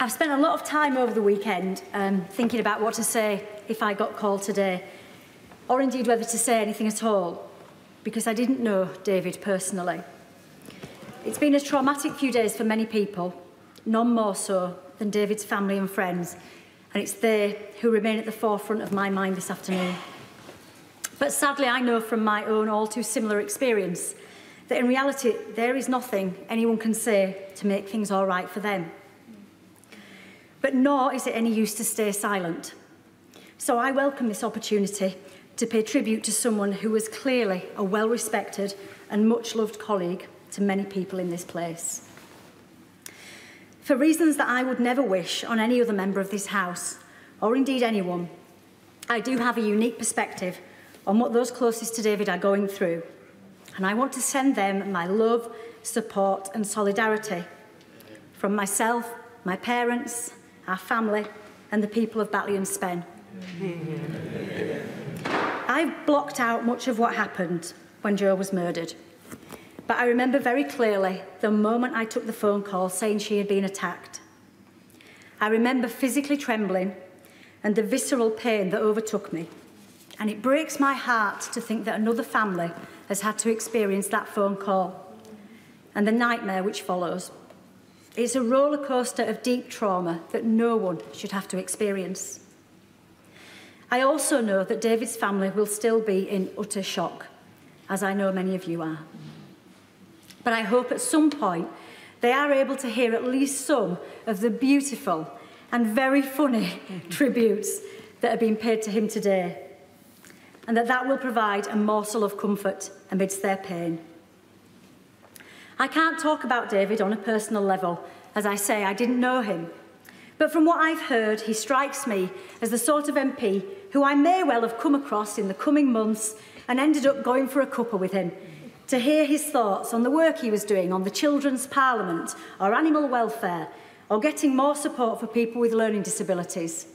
I've spent a lot of time over the weekend thinking about what to say if I got called today, or indeed whether to say anything at all, because I didn't know David personally. It's been a traumatic few days for many people, none more so than David's family and friends, and it's they who remain at the forefront of my mind this afternoon. But sadly, I know from my own all too similar experience that in reality there is nothing anyone can say to make things all right for them. But nor is it any use to stay silent. So I welcome this opportunity to pay tribute to someone who was clearly a well-respected and much-loved colleague to many people in this place. For reasons that I would never wish on any other member of this House, or indeed anyone, I do have a unique perspective on what those closest to David are going through, and I want to send them my love, support and solidarity from myself, my parents, our family and the people of Batley and Spen. I've blocked out much of what happened when Jo was murdered, but I remember very clearly the moment I took the phone call saying she had been attacked. I remember physically trembling and the visceral pain that overtook me, and it breaks my heart to think that another family has had to experience that phone call and the nightmare which follows. It's a roller coaster of deep trauma that no one should have to experience. I also know that David's family will still be in utter shock, as I know many of you are. But I hope at some point they are able to hear at least some of the beautiful and very funny tributes that are being paid to him today, and that will provide a morsel of comfort amidst their pain. I can't talk about David on a personal level. As I say, I didn't know him. But from what I've heard, he strikes me as the sort of MP who I may well have come across in the coming months and ended up going for a cuppa with him to hear his thoughts on the work he was doing on the Children's Parliament or animal welfare or getting more support for people with learning disabilities.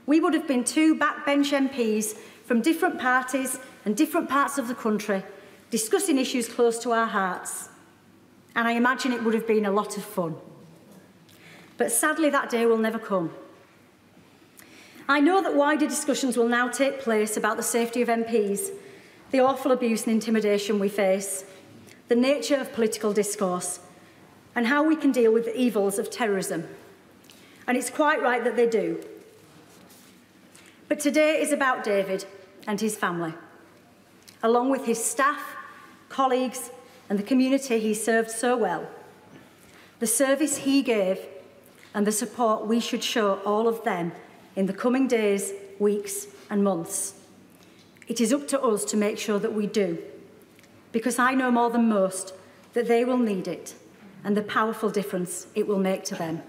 We would have been two backbench MPs from different parties and different parts of the country discussing issues close to our hearts. And I imagine it would have been a lot of fun. But sadly, that day will never come. I know that wider discussions will now take place about the safety of MPs, the awful abuse and intimidation we face, the nature of political discourse, and how we can deal with the evils of terrorism. And it's quite right that they do. But today is about David and his family, along with his staff, colleagues, and the community he served so well, the service he gave, and the support we should show all of them in the coming days, weeks, and months. It is up to us to make sure that we do, because I know more than most that they will need it and the powerful difference it will make to them.